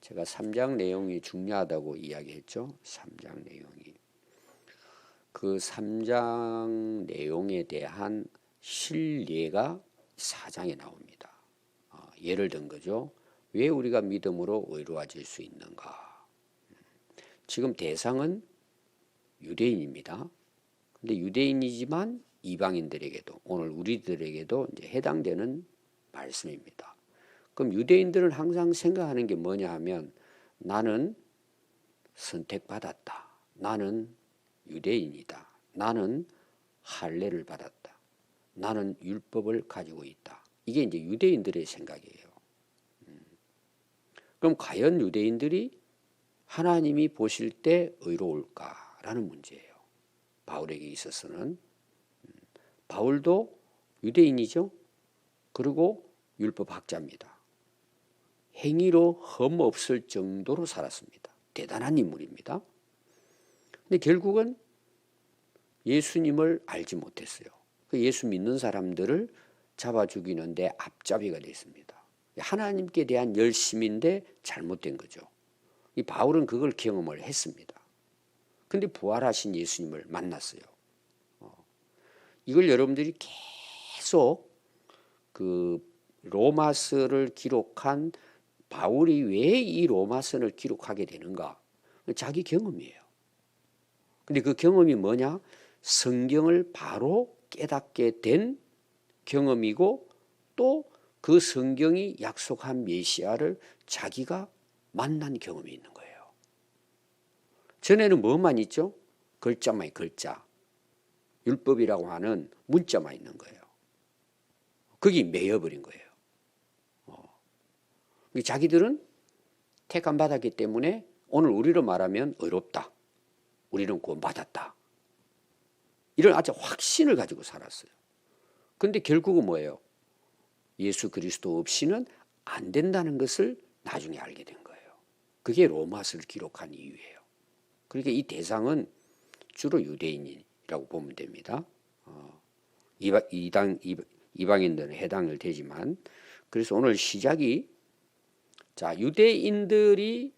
제가 3장 내용이 중요하다고 이야기했죠. 3장 내용이. 그 3장 내용에 대한 실례가 4장에 나옵니다. 예를 든 거죠. 왜 우리가 믿음으로 의로워질 수 있는가? 지금 대상은 유대인입니다. 근데 유대인이지만 이방인들에게도, 오늘 우리들에게도 이제 해당되는 말씀입니다. 그럼 유대인들은 항상 생각하는 게 뭐냐 하면, 나는 선택받았다. 나는 유대인이다. 나는 할례를 받았다. 나는 율법을 가지고 있다. 이게 이제 유대인들의 생각이에요. 그럼 과연 유대인들이 하나님이 보실 때 의로울까라는 문제예요. 바울에게 있어서는. 바울도 유대인이죠. 그리고 율법학자입니다. 행위로 흠 없을 정도로 살았습니다. 대단한 인물입니다. 근데 결국은 예수님을 알지 못했어요. 그 예수 믿는 사람들을 잡아 죽이는데 앞잡이가 됐습니다. 하나님께 대한 열심인데 잘못된 거죠. 이 바울은 그걸 경험을 했습니다. 근데 부활하신 예수님을 만났어요. 이걸 여러분들이 계속 그 로마서를 기록한 바울이 왜 이 로마서를 기록하게 되는가? 자기 경험이에요. 근데 그 경험이 뭐냐? 성경을 바로 깨닫게 된 경험이고, 또 그 성경이 약속한 메시아를 자기가 만난 경험이 있는 거예요. 전에는 뭐만 있죠? 글자만, 글자. 율법이라고 하는 문자만 있는 거예요. 거기 매여버린 거예요. 자기들은 택함 받았기 때문에 오늘 우리로 말하면 의롭다. 우리는 구원받았다. 이런 아주 확신을 가지고 살았어요. 그런데 결국은 뭐예요? 예수 그리스도 없이는 안 된다는 것을 나중에 알게 된 거예요. 그게 로마서를 기록한 이유예요. 그러니까 이 대상은 주로 유대인이라고 보면 됩니다. 이방인들은 해당을 되지만, 그래서 오늘 시작이, 자, 유대인들이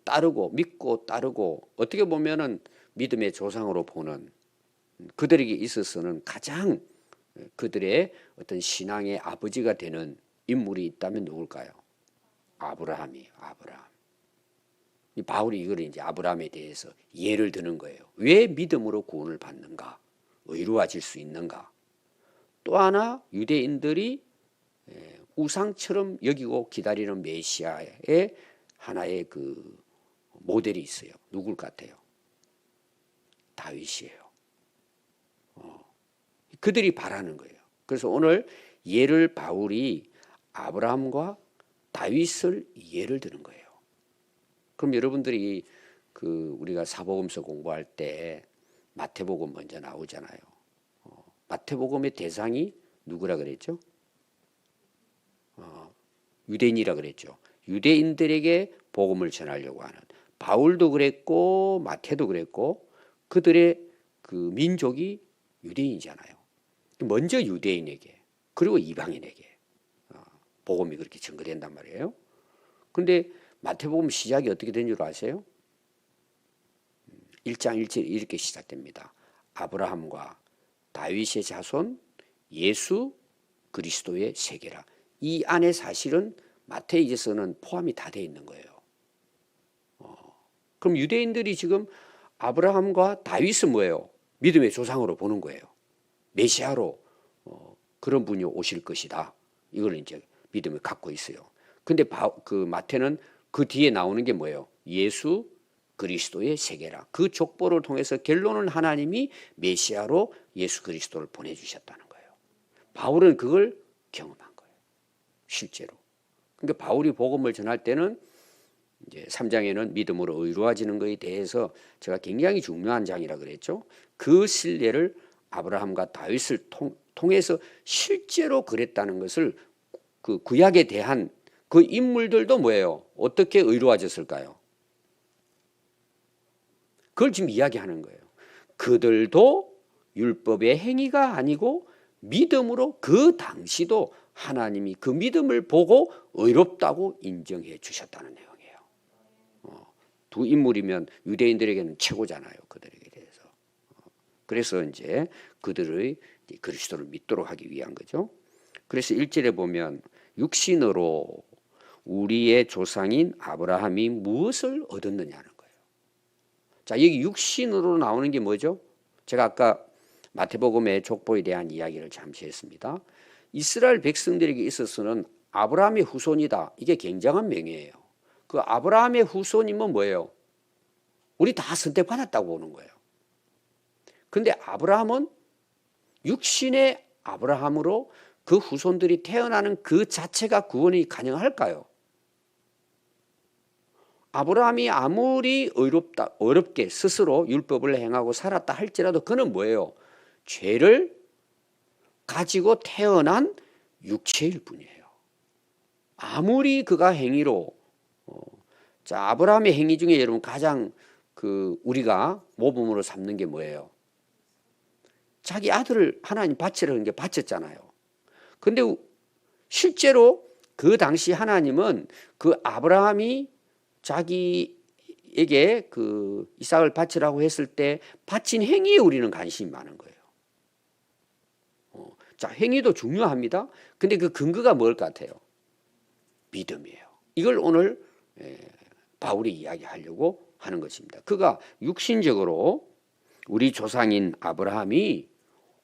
따르고 믿고 따르고, 어떻게 보면은 믿음의 조상으로 보는, 그들에게 있어서는 가장 그들의 어떤 신앙의 아버지가 되는 인물이 있다면 누굴까요? 아브라함이에요. 아브라함. 이 바울이 이걸 이제 아브라함에 대해서 예를 드는 거예요. 왜 믿음으로 구원을 받는가? 의로워질 수 있는가? 또 하나, 유대인들이 우상처럼 여기고 기다리는 메시아의 하나의 그 모델이 있어요. 누굴 같아요? 다윗이에요. 그들이 바라는 거예요. 그래서 오늘 예를 바울이 아브라함과 다윗을 예를 드는 거예요. 그럼 여러분들이 우리가 사복음서 공부할 때 마태복음 먼저 나오잖아요. 마태복음의 대상이 누구라 그랬죠? 유대인이라 그랬죠. 유대인들에게 복음을 전하려고 하는, 바울도 그랬고 마태도 그랬고, 그들의 그 민족이 유대인이잖아요. 먼저 유대인에게, 그리고 이방인에게 복음이 그렇게 전거된단 말이에요. 그런데 마태복음 시작이 어떻게 된 줄 아세요? 1장 1절에 이렇게 시작됩니다. 아브라함과 다윗의 자손 예수 그리스도의 세계라. 이 안에 사실은 마태이서는 포함이 다 돼 있는 거예요. 그럼 유대인들이 지금 아브라함과 다윗은 뭐예요? 믿음의 조상으로 보는 거예요. 메시아로 그런 분이 오실 것이다. 이걸 이제 믿음을 갖고 있어요. 근데 마태는 그 뒤에 나오는 게 뭐예요? 예수 그리스도의 세계라. 그 족보를 통해서 결론은 하나님이 메시아로 예수 그리스도를 보내주셨다는 거예요. 바울은 그걸 경험한 거예요. 실제로. 그러니까 바울이 복음을 전할 때는 이제 3장에는 믿음으로 의로워지는 것에 대해서 제가 굉장히 중요한 장이라 그랬죠. 그 신뢰를 아브라함과 다윗을 통해서 실제로 그랬다는 것을, 그 구약에 대한 그 인물들도 뭐예요? 어떻게 의로워졌을까요? 그걸 지금 이야기하는 거예요. 그들도 율법의 행위가 아니고 믿음으로 그 당시도 하나님이 그 믿음을 보고 의롭다고 인정해 주셨다는 내용이에요. 두 인물이면 유대인들에게는 최고잖아요. 그들에게 대해서. 그래서 이제 그들의 그리스도를 믿도록 하기 위한 거죠. 그래서 1절에 보면 육신으로 우리의 조상인 아브라함이 무엇을 얻었느냐는 거예요. 자, 여기 육신으로 나오는 게 뭐죠? 제가 아까 마태복음의 족보에 대한 이야기를 잠시 했습니다. 이스라엘 백성들에게 있어서는 아브라함의 후손이다. 이게 굉장한 명예예요. 그 아브라함의 후손이면 뭐예요? 우리 다 선택받았다고 보는 거예요. 근데 아브라함은 육신의 아브라함으로 그 후손들이 태어나는 그 자체가 구원이 가능할까요? 아브라함이 아무리 어렵게 스스로 율법을 행하고 살았다 할지라도 그는 뭐예요? 죄를 가지고 태어난 육체일 뿐이에요. 아무리 그가 행위로 자, 아브라함의 행위 중에 여러분 가장 우리가 모범으로 삼는 게 뭐예요? 자기 아들을 하나님 바치라는 게 바쳤잖아요. 근데 실제로 그 당시 하나님은 그 아브라함이 자기에게 그 이삭을 바치라고 했을 때 바친 행위에 우리는 관심이 많은 거예요. 자, 행위도 중요합니다. 근데 그 근거가 뭘 같아요? 믿음이에요. 이걸 오늘 바울이 이야기하려고 하는 것입니다. 그가 육신적으로 우리 조상인 아브라함이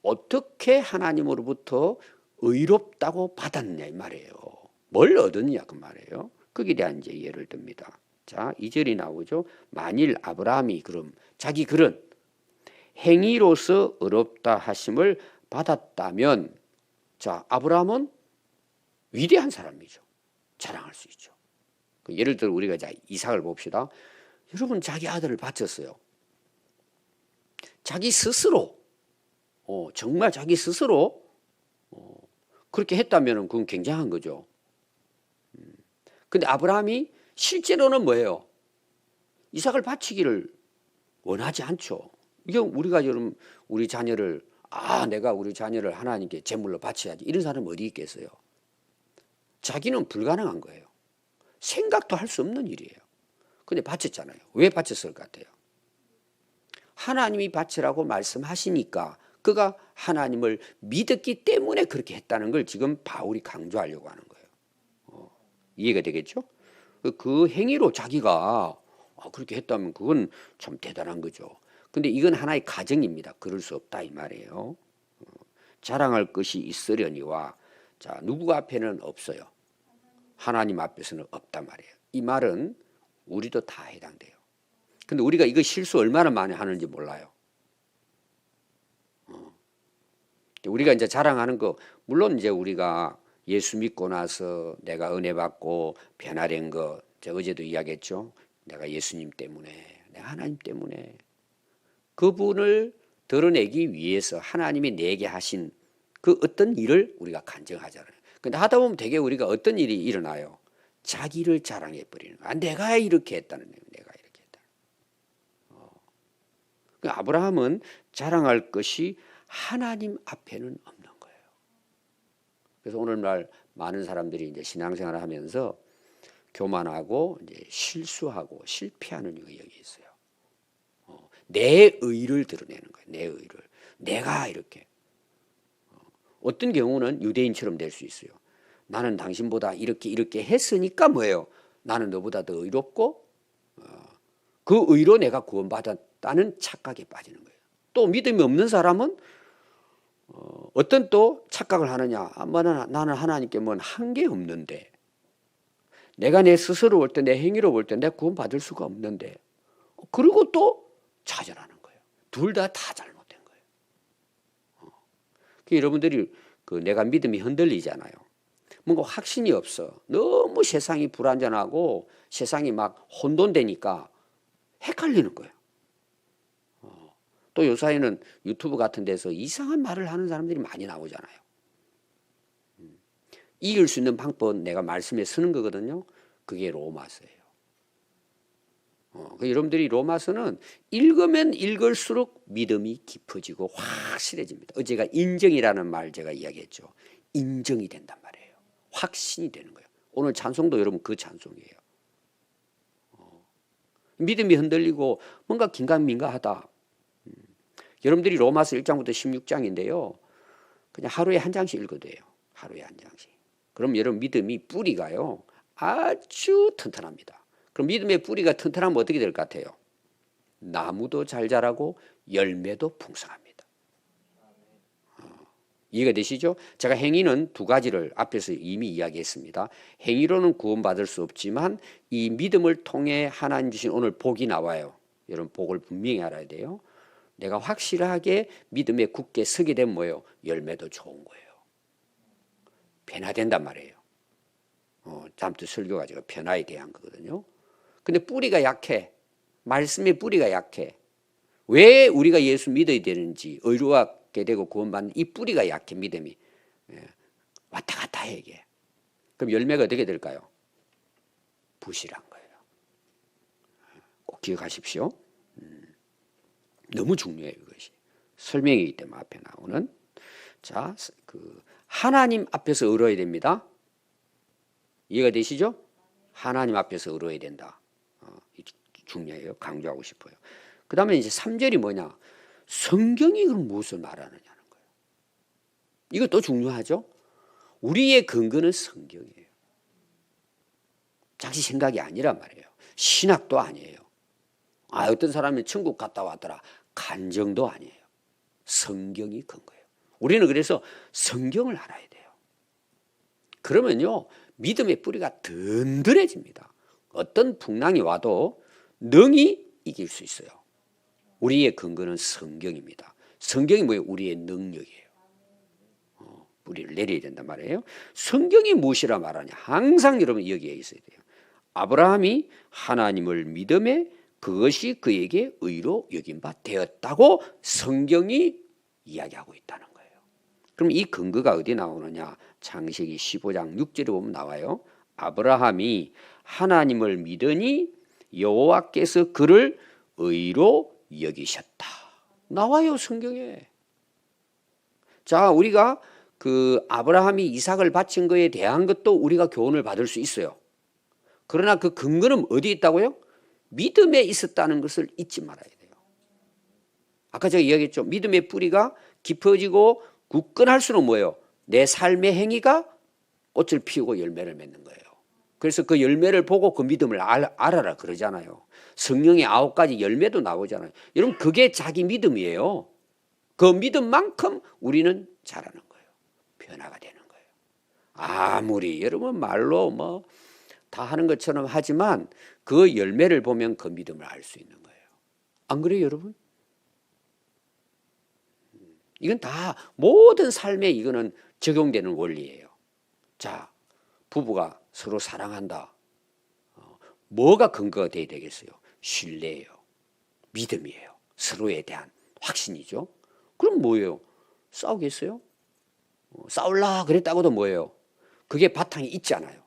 어떻게 하나님으로부터 의롭다고 받았냐 이 말이에요. 뭘 얻었냐 그 말이에요. 거기에 대한 이제 예를 듭니다. 자, 2절이 나오죠. 만일 아브라함이 그럼 자기 그런 행위로서 의롭다 하심을 받았다면, 자, 아브라함은 위대한 사람이죠. 자랑할 수 있죠. 예를 들어 우리가 자 이삭을 봅시다. 여러분 자기 아들을 바쳤어요. 자기 스스로 정말 자기 스스로 그렇게 했다면 그건 굉장한 거죠. 근데 아브라함이 실제로는 뭐예요? 이삭을 바치기를 원하지 않죠. 이게 우리가 여러분 우리 자녀를 내가 우리 자녀를 하나님께 제물로 바쳐야지 이런 사람은 어디 있겠어요? 자기는 불가능한 거예요. 생각도 할 수 없는 일이에요. 근데 바쳤잖아요. 왜 바쳤을 것 같아요? 하나님이 바치라고 말씀하시니까 그가 하나님을 믿었기 때문에 그렇게 했다는 걸 지금 바울이 강조하려고 하는 거예요. 이해가 되겠죠? 그 행위로 자기가 그렇게 했다면 그건 참 대단한 거죠. 근데 이건 하나의 가정입니다. 그럴 수 없다 이 말이에요. 자랑할 것이 있으려니와 자, 누구 앞에는 없어요. 하나님 앞에서는 없단 말이에요. 이 말은 우리도 다 해당돼요. 근데 우리가 이거 실수 얼마나 많이 하는지 몰라요. 우리가 이제 자랑하는 거, 물론 이제 우리가 예수 믿고 나서 내가 은혜 받고 변화된 거, 제가 어제도 이야기했죠. 내가 예수님 때문에, 내가 하나님 때문에 그분을 드러내기 위해서 하나님이 내게 하신 그 어떤 일을 우리가 간증하잖아요. 근데 하다 보면 되게 우리가 어떤 일이 일어나요? 자기를 자랑해 버리는 거야. 내가 이렇게 했다는 거예요. 내가 이렇게 했다. 아브라함은 자랑할 것이 하나님 앞에는 없는 거예요. 그래서 오늘날 많은 사람들이 이제 신앙생활을 하면서 교만하고 이제 실수하고 실패하는 영역이 있어요. 내 의를 드러내는 거예요. 내 의를. 내가 이렇게. 어떤 경우는 유대인처럼 될 수 있어요. 나는 당신보다 이렇게 했으니까 뭐예요? 나는 너보다 더 의롭고 그 의로 내가 구원받았다는 착각에 빠지는 거예요. 또 믿음이 없는 사람은 어떤 또 착각을 하느냐? 나는 하나님께 뭔 한 게 없는데 내가 내 스스로 볼 때 내 행위로 볼 때 내가 구원받을 수가 없는데 그리고 또 좌절하는 거예요. 둘 다 잘못된 거예요. 여러분들이 내가 믿음이 흔들리잖아요. 뭔가 확신이 없어. 너무 세상이 불안전하고 세상이 막 혼돈되니까 헷갈리는 거예요. 또 요사이는 유튜브 같은 데서 이상한 말을 하는 사람들이 많이 나오잖아요. 이길 수 있는 방법 내가 말씀에 쓰는 거거든요. 그게 로마서예요. 여러분들이 로마서는 읽으면 읽을수록 믿음이 깊어지고 확실해집니다. 어제가 인정이라는 말 제가 이야기했죠. 인정이 된단 말이에요. 확신이 되는 거예요. 오늘 찬송도 여러분 그 찬송이에요. 믿음이 흔들리고 뭔가 긴가민가하다. 여러분들이 로마서 1장부터 16장인데요. 그냥 하루에 한 장씩 읽어도 돼요. 하루에 한 장씩. 그럼 여러분 믿음이 뿌리가요. 아주 튼튼합니다. 그럼 믿음의 뿌리가 튼튼하면 어떻게 될 것 같아요? 나무도 잘 자라고 열매도 풍성합니다. 이해가 되시죠? 제가 행위는 두 가지를 앞에서 이미 이야기했습니다. 행위로는 구원받을 수 없지만 이 믿음을 통해 하나님 주신 오늘 복이 나와요. 여러분 복을 분명히 알아야 돼요. 내가 확실하게 믿음에 굳게 서게 되면 뭐예요? 열매도 좋은 거예요. 변화된단 말이에요. 잠시 설교가 제가 변화에 대한 거거든요. 근데 뿌리가 약해. 말씀의 뿌리가 약해. 왜 우리가 예수 믿어야 되는지 의롭게 되고 구원받는 이 뿌리가 약해. 믿음이 왔다 갔다 해 이게. 그럼 열매가 어떻게 될까요? 부실한 거예요. 꼭 기억하십시오. 너무 중요해요 이것이. 설명이기 때문에 앞에 나오는. 자, 하나님 앞에서 의로워야 됩니다. 이해가 되시죠? 하나님 앞에서 의로워야 된다. 중요해요. 강조하고 싶어요. 그 다음에 이제 3절이 뭐냐? 성경이 그럼 무엇을 말하느냐는 거예요. 이것도 중요하죠? 우리의 근거는 성경이에요. 자기 생각이 아니란 말이에요. 신학도 아니에요. 어떤 사람이 천국 갔다 왔더라. 간정도 아니에요. 성경이 근거예요. 우리는 그래서 성경을 알아야 돼요. 그러면요, 믿음의 뿌리가 든든해집니다. 어떤 풍랑이 와도 능히 이길 수 있어요. 우리의 근거는 성경입니다. 성경이 뭐예요? 우리의 능력이에요. 뿌리를 내려야 된단 말이에요. 성경이 무엇이라 말하냐? 항상 여러분 여기에 있어야 돼요. 아브라함이 하나님을 믿음에 그것이 그에게 의로 여긴 바 되었다고 성경이 이야기하고 있다는 거예요. 그럼 이 근거가 어디 나오느냐? 창세기 15장 6절에 보면 나와요. 아브라함이 하나님을 믿으니 여호와께서 그를 의로 여기셨다. 나와요 성경에. 자, 우리가 그 아브라함이 이삭을 바친 거에 대한 것도 우리가 교훈을 받을 수 있어요. 그러나 그 근거는 어디 있다고요? 믿음에 있었다는 것을 잊지 말아야 돼요. 아까 제가 이야기했죠. 믿음의 뿌리가 깊어지고 굳건할수록 뭐예요? 내 삶의 행위가 꽃을 피우고 열매를 맺는 거예요. 그래서 그 열매를 보고 그 믿음을 알아라 그러잖아요. 성령의 9가지 열매도 나오잖아요. 여러분 그게 자기 믿음이에요. 그 믿음만큼 우리는 자라는 거예요. 변화가 되는 거예요. 아무리 여러분 말로 뭐 다 하는 것처럼 하지만 그 열매를 보면 그 믿음을 알 수 있는 거예요. 안 그래요 여러분? 이건 다 모든 삶에 이거는 적용되는 원리예요. 자, 부부가 서로 사랑한다. 뭐가 근거가 돼야 되겠어요? 신뢰예요. 믿음이에요. 서로에 대한 확신이죠. 그럼 뭐예요? 싸우겠어요? 싸울라 그랬다고도 뭐예요? 그게 바탕이 있잖아요.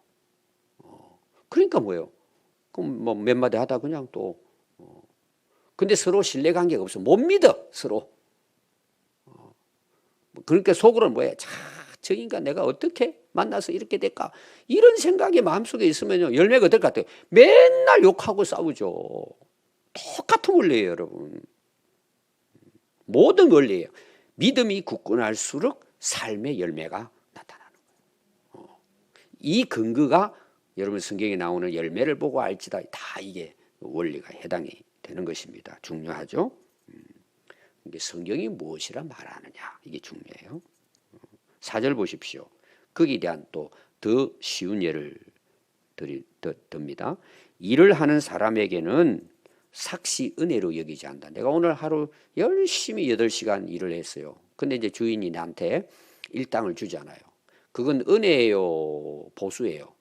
그러니까 뭐예요? 그럼 뭐 몇 마디 하다 그냥 또 근데 서로 신뢰관계가 없어. 못 믿어 서로. 그러니까 속으로는 뭐예요? 저 인간 내가 어떻게 만나서 이렇게 될까? 이런 생각이 마음속에 있으면요. 열매가 어떨 것 같아요? 맨날 욕하고 싸우죠. 똑같은 원리예요 여러분. 모든 원리예요. 믿음이 굳건할수록 삶의 열매가 나타나는 거예요. 이 근거가 여러분 성경에 나오는 열매를 보고 알지다. 다 이게 원리가 해당이 되는 것입니다. 중요하죠. 이게 성경이 무엇이라 말하느냐 이게 중요해요. 4절 보십시오. 거기에 대한 또 더 쉬운 예를 듭니다. 일을 하는 사람에게는 삭시 은혜로 여기지 않는다. 내가 오늘 하루 열심히 8시간 일을 했어요. 근데 이제 주인이 나한테 일당을 주잖아요. 그건 은혜예요, 보수예요?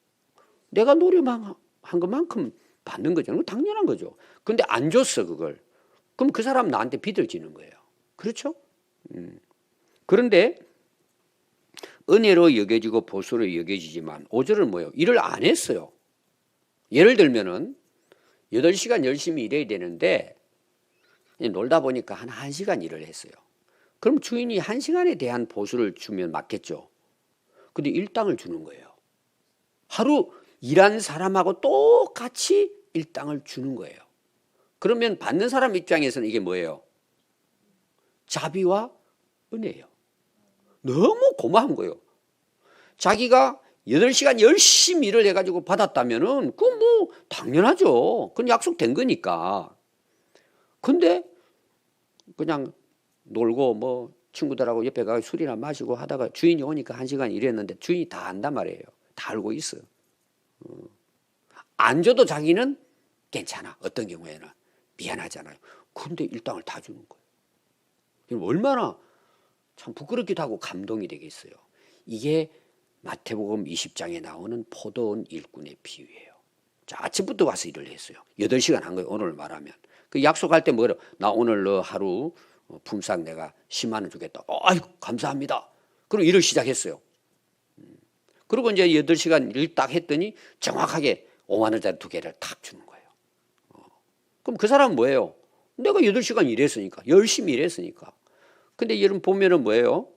내가 노력한 것만큼 받는 거죠. 당연한 거죠. 근데 안 줬어 그걸. 그럼 그 사람 나한테 빚을 지는 거예요. 그렇죠? 그런데 은혜로 여겨지고 보수로 여겨지지만 5절은 뭐예요? 일을 안 했어요. 예를 들면은 8시간 열심히 일해야 되는데 놀다 보니까 한 1시간 일을 했어요. 그럼 주인이 1시간에 대한 보수를 주면 맞겠죠. 근데 일당을 주는 거예요. 하루 일한 사람하고 똑같이 일당을 주는 거예요. 그러면 받는 사람 입장에서는 이게 뭐예요? 자비와 은혜예요. 너무 고마운 거예요. 자기가 8시간 열심히 일을 해가지고 받았다면은 그건 뭐 당연하죠. 그건 약속된 거니까. 근데 그냥 놀고 뭐 친구들하고 옆에 가서 술이나 마시고 하다가 주인이 오니까 1시간 일했는데 주인이 다 안단 말이에요. 다 알고 있어. 안 줘도 자기는 괜찮아. 어떤 경우에는 미안하잖아요. 근데 일당을 다 주는 거예요. 얼마나 참 부끄럽기도 하고 감동이 되겠어요. 이게 마태복음 20장에 나오는 포도원 일꾼의 비유예요. 자, 아침부터 와서 일을 했어요. 8시간 한 거예요. 오늘 말하면. 그 약속할 때 뭐래요? 나 오늘 너 하루 품삯 내가 10만 원 주겠다. 아이고 감사합니다. 그리고 일을 시작했어요. 그리고 이제 8시간 일 딱 했더니 정확하게 5만 원짜리 2개를 탁 주는 거예요. 그럼 그 사람은 뭐예요? 내가 8시간 일했으니까. 열심히 일했으니까. 근데 여러분 보면은 뭐예요?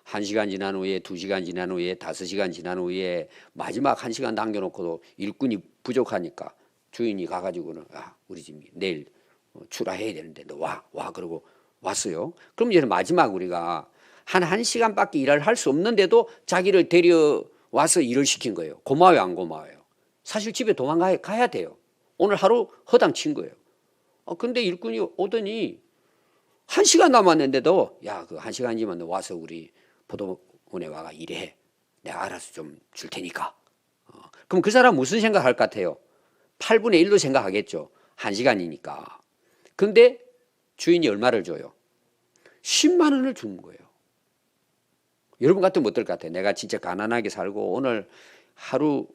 1시간 지난 후에 2시간 지난 후에 5시간 지난 후에 마지막 1시간 남겨놓고도 일꾼이 부족하니까 주인이 가가지고는 우리 집 내일 출하해야 되는데 너 와 그러고 왔어요. 그럼 이제 마지막 우리가 한 1시간밖에 일을 할 수 없는데도 자기를 데려와서 일을 시킨 거예요. 고마워요 안 고마워요? 사실 집에 도망가야 돼요. 오늘 하루 허당 친 거예요. 근데 일꾼이 오더니 1시간 남았는데도 그 1시간이면 너 와서 우리 포도원에 와가 일해. 내가 알아서 좀 줄 테니까. 그럼 그 사람 무슨 생각할 것 같아요? 8분의 1로 생각하겠죠. 1시간이니까. 근데 주인이 얼마를 줘요? 10만 원을 주는 거예요. 여러분 같으면 어떨 것 같아요? 내가 진짜 가난하게 살고 오늘 하루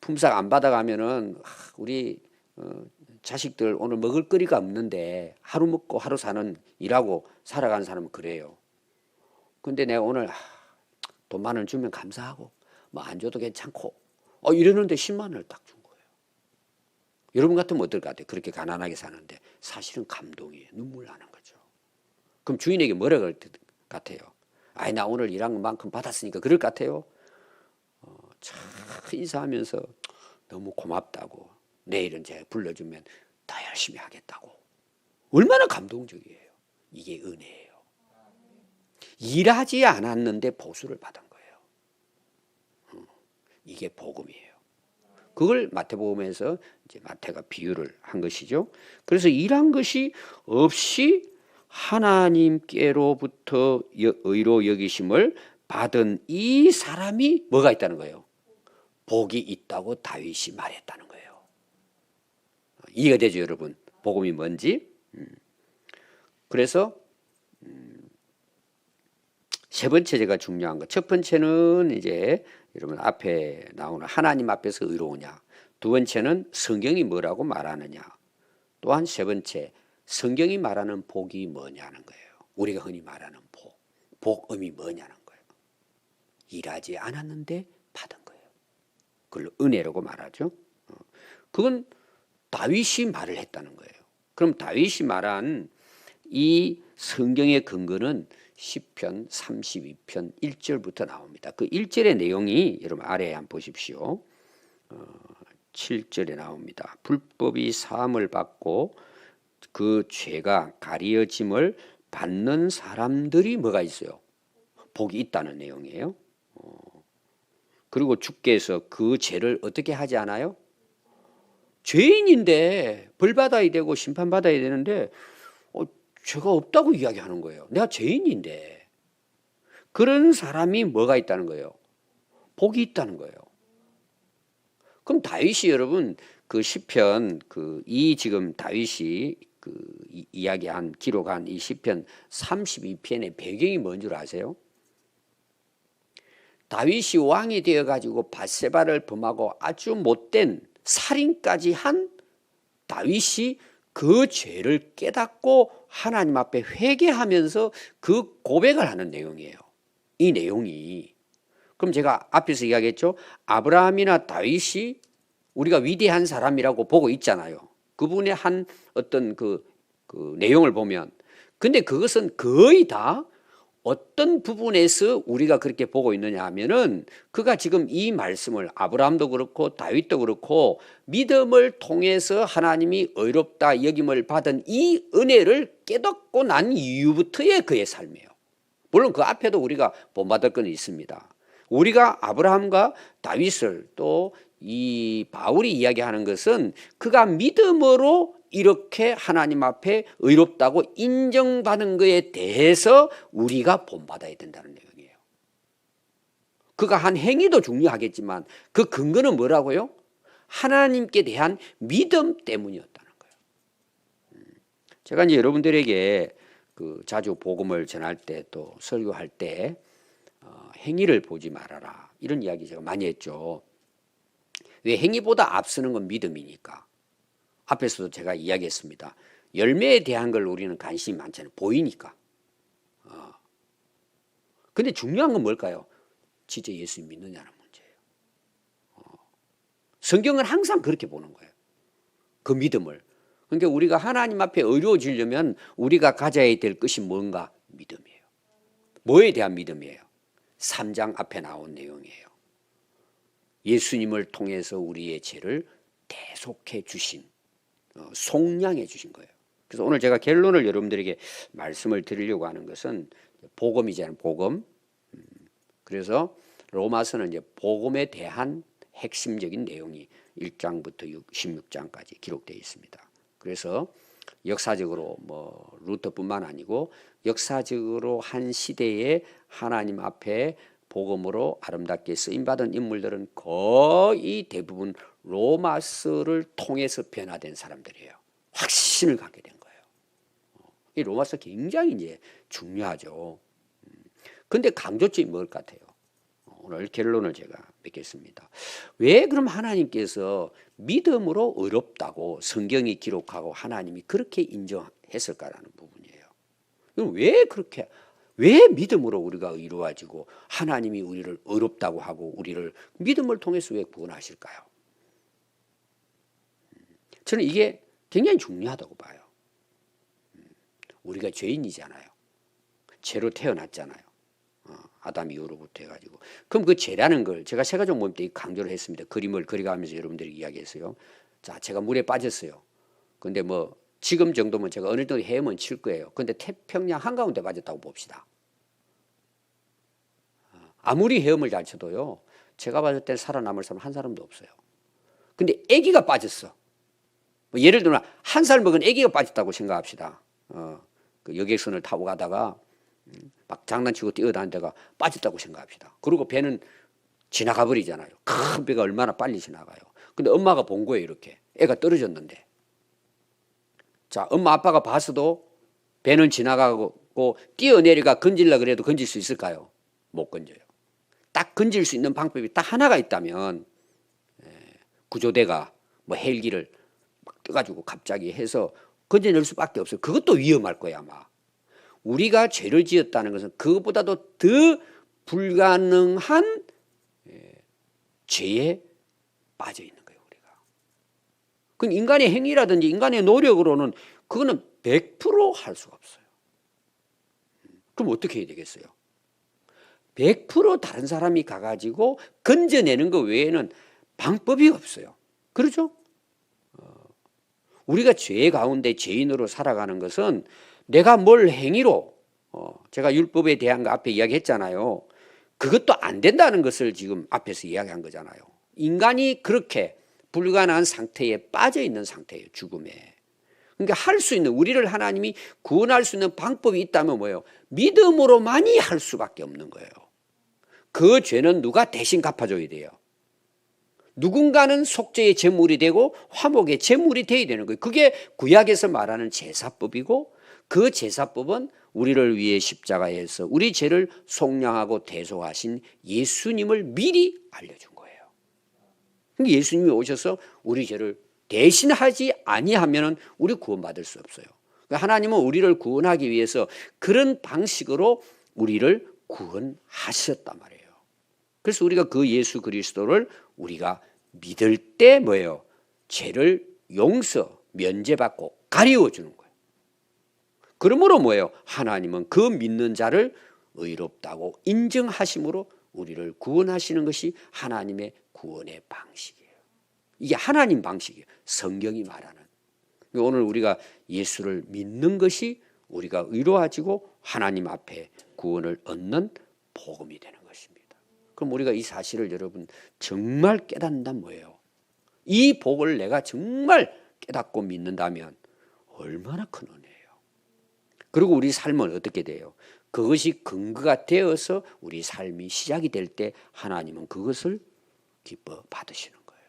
품삯 안 받아가면은 우리 자식들 오늘 먹을 거리가 없는데 하루 먹고 하루 사는 일하고 살아가는 사람은 그래요. 근데 내가 오늘 돈 10,000원 주면 감사하고 뭐 안 줘도 괜찮고 이러는데 10만 원을 딱 준 거예요. 여러분 같으면 어떨 것 같아요? 그렇게 가난하게 사는데 사실은 감동이에요. 눈물 나는 거죠. 그럼 주인에게 뭐라 그럴 것 같아요? 나 오늘 일한 만큼 받았으니까 그럴 것 같아요? 참 인사하면서 너무 고맙다고 내일은 제가 불러주면 더 열심히 하겠다고. 얼마나 감동적이에요. 이게 은혜예요. 일하지 않았는데 보수를 받은 거예요. 이게 복음이에요. 그걸 마태복음에서 이제 마태가 비유를 한 것이죠. 그래서 일한 것이 없이 하나님께로부터 의로 여기심을 받은 이 사람이 뭐가 있다는 거예요? 복이 있다고 다윗이 말했다는 거예요. 이해가 되죠, 여러분? 복음이 뭔지? 그래서 세 번째 제가 중요한 거. 첫 번째는 이제 여러분 앞에 나오는 하나님 앞에서 의로우냐. 두 번째는 성경이 뭐라고 말하느냐. 또한 세 번째, 성경이 말하는 복이 뭐냐는 거예요. 우리가 흔히 말하는 복. 복음이 뭐냐는 거예요. 일하지 않았는데 받은 거예요. 그걸 은혜라고 말하죠. 그건 다윗이 말을 했다는 거예요. 그럼 다윗이 말한 이 성경의 근거는 시편 32편 1절부터 나옵니다. 그 1절의 내용이 여러분 아래에 한번 보십시오. 7절에 나옵니다. 불법이 사함을 받고 그 죄가 가리어짐을 받는 사람들이 뭐가 있어요? 복이 있다는 내용이에요. 그리고 주께서 그 죄를 어떻게 하지 않아요? 죄인인데 벌 받아야 되고 심판 받아야 되는데 죄가 없다고 이야기하는 거예요. 내가 죄인인데. 그런 사람이 뭐가 있다는 거예요? 복이 있다는 거예요. 그럼 다윗이 여러분 그 시편 이 지금 다윗이 이야기한 기록한 이 시편 32편의 배경이 뭔 줄 아세요? 다윗이 왕이 되어 가지고 밧세바를 범하고 아주 못된 살인까지 한 다윗이 그 죄를 깨닫고 하나님 앞에 회개하면서 그 고백을 하는 내용이에요. 이 내용이. 그럼 제가 앞에서 이야기했죠. 아브라함이나 다윗이 우리가 위대한 사람이라고 보고 있잖아요. 그분의 한 어떤 그 내용을 보면. 근데 그것은 거의 다 어떤 부분에서 우리가 그렇게 보고 있느냐 하면은 그가 지금 이 말씀을 아브라함도 그렇고 다윗도 그렇고 믿음을 통해서 하나님이 의롭다 여김을 받은 이 은혜를 깨닫고 난 이후부터의 그의 삶이에요. 물론 그 앞에도 우리가 본받을 건 있습니다. 우리가 아브라함과 다윗을 또 이 바울이 이야기하는 것은 그가 믿음으로 이렇게 하나님 앞에 의롭다고 인정받은 것에 대해서 우리가 본받아야 된다는 내용이에요. 그가 한 행위도 중요하겠지만 그 근거는 뭐라고요? 하나님께 대한 믿음 때문이었다는 거예요. 제가 이제 여러분들에게 자주 복음을 전할 때 또 설교할 때 행위를 보지 말아라 이런 이야기 제가 많이 했죠. 왜? 행위보다 앞서는 건 믿음이니까. 앞에서도 제가 이야기했습니다. 열매에 대한 걸 우리는 관심이 많잖아요. 보이니까. 근데 중요한 건 뭘까요? 진짜 예수 믿느냐는 문제예요. 성경은 항상 그렇게 보는 거예요. 그 믿음을. 그러니까 우리가 하나님 앞에 의로워지려면 우리가 가져야 될 것이 뭔가? 믿음이에요. 뭐에 대한 믿음이에요? 3장 앞에 나온 내용이에요. 예수님을 통해서 우리의 죄를 대속해 주신, 속량해 주신 거예요. 그래서 오늘 제가 결론을 여러분들에게 말씀을 드리려고 하는 것은 복음이잖아요. 복음. 그래서 로마서는 이제 복음에 대한 핵심적인 내용이 1장부터 16장까지 기록되어 있습니다. 그래서 역사적으로 뭐 루터뿐만 아니고 역사적으로 한 시대에 하나님 앞에 복음으로 아름답게 쓰임받은 인물들은 거의 대부분 로마서를 통해서 변화된 사람들이에요. 확신을 갖게 된 거예요. 이 로마서 굉장히 이제 중요하죠. 근데 강조점이 뭘 같아요? 오늘 결론을 제가 맺겠습니다. 왜 그럼 하나님께서 믿음으로 의롭다고 성경이 기록하고 하나님이 그렇게 인정했을까라는 부분이에요. 왜 그렇게, 왜 믿음으로 우리가 의로워지고 하나님이 우리를 의롭다고 하고 우리를 믿음을 통해서 왜 구원하실까요? 저는 이게 굉장히 중요하다고 봐요. 우리가 죄인이잖아요. 죄로 태어났잖아요. 아담 이후로부터 해가지고. 그럼 그 죄라는 걸 제가 세가족 모임 때 강조를 했습니다. 그림을 그려가면서 여러분들이 이야기했어요. 자, 제가 물에 빠졌어요. 근데 뭐 지금 정도면 제가 어느 정도 헤엄은 칠 거예요. 근데 태평양 한가운데 빠졌다고 봅시다. 아무리 헤엄을 잘 쳐도요, 제가 봤을 때 살아남을 사람 한 사람도 없어요. 근데 아기가 빠졌어. 뭐 예를 들면 한 살 먹은 아기가 빠졌다고 생각합시다. 그 여객선을 타고 가다가 막 장난치고 뛰어다니다가 빠졌다고 생각합시다. 그리고 배는 지나가 버리잖아요. 큰 배가 얼마나 빨리 지나가요. 근데 엄마가 본 거예요. 이렇게 애가 떨어졌는데, 자, 엄마 아빠가 봤어도 배는 지나가고 뛰어내려가 건질라 그래도 건질 수 있을까요? 못 건져요. 딱 건질 수 있는 방법이 딱 하나가 있다면, 구조대가 뭐 헬기를 막 떠가지고 갑자기 해서 건져낼 수밖에 없어요. 그것도 위험할 거야 아마. 우리가 죄를 지었다는 것은 그것보다도 더 불가능한 죄에 빠져 있는 거예요, 우리가. 그럼 인간의 행위라든지 인간의 노력으로는 그거는 100% 할 수가 없어요. 그럼 어떻게 해야 되겠어요? 100% 다른 사람이 가가지고 건져내는 것 외에는 방법이 없어요. 그렇죠? 우리가 죄 가운데 죄인으로 살아가는 것은 내가 뭘 행위로, 제가 율법에 대한 거 앞에 이야기했잖아요. 그것도 안 된다는 것을 지금 앞에서 이야기한 거잖아요. 인간이 그렇게 불가능한 상태에 빠져 있는 상태예요, 죽음에. 그러니까 할 수 있는, 우리를 하나님이 구원할 수 있는 방법이 있다면 뭐예요? 믿음으로만이 할 수밖에 없는 거예요. 그 죄는 누가 대신 갚아줘야 돼요? 누군가는 속죄의 제물이 되고 화목의 제물이 되어야 되는 거예요. 그게 구약에서 말하는 제사법이고, 그 제사법은 우리를 위해 십자가에서 우리 죄를 속량하고 대속하신 예수님을 미리 알려준 거예요. 그러니까 예수님이 오셔서 우리 죄를 대신하지 아니하면 우리 구원받을 수 없어요. 그러니까 하나님은 우리를 구원하기 위해서 그런 방식으로 우리를 구원하셨단 말이에요. 그래서 우리가 그 예수 그리스도를 우리가 믿을 때 뭐예요? 죄를 용서, 면제받고 가리워 주는 거예요. 그러므로 뭐예요? 하나님은 그 믿는 자를 의롭다고 인정하심으로 우리를 구원하시는 것이 하나님의 구원의 방식이에요. 이게 하나님 방식이에요. 성경이 말하는. 오늘 우리가 예수를 믿는 것이 우리가 의로워지고 하나님 앞에 구원을 얻는 복음이 되는 것입니다. 그럼 우리가 이 사실을 여러분 정말 깨닫는다면 뭐예요? 이 복을 내가 정말 깨닫고 믿는다면 얼마나 큰 은혜예요. 그리고 우리 삶은 어떻게 돼요? 그것이 근거가 되어서 우리 삶이 시작이 될 때 하나님은 그것을 기뻐 받으시는 거예요.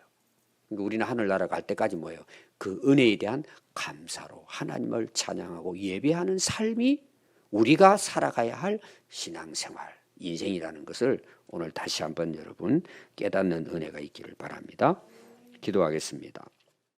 그러니까 우리는 하늘나라 갈 때까지 뭐예요? 그 은혜에 대한 감사로 하나님을 찬양하고 예배하는 삶이 우리가 살아가야 할 신앙생활, 인생이라는 것을 오늘 다시 한번 여러분 깨닫는 은혜가 있기를 바랍니다. 기도하겠습니다.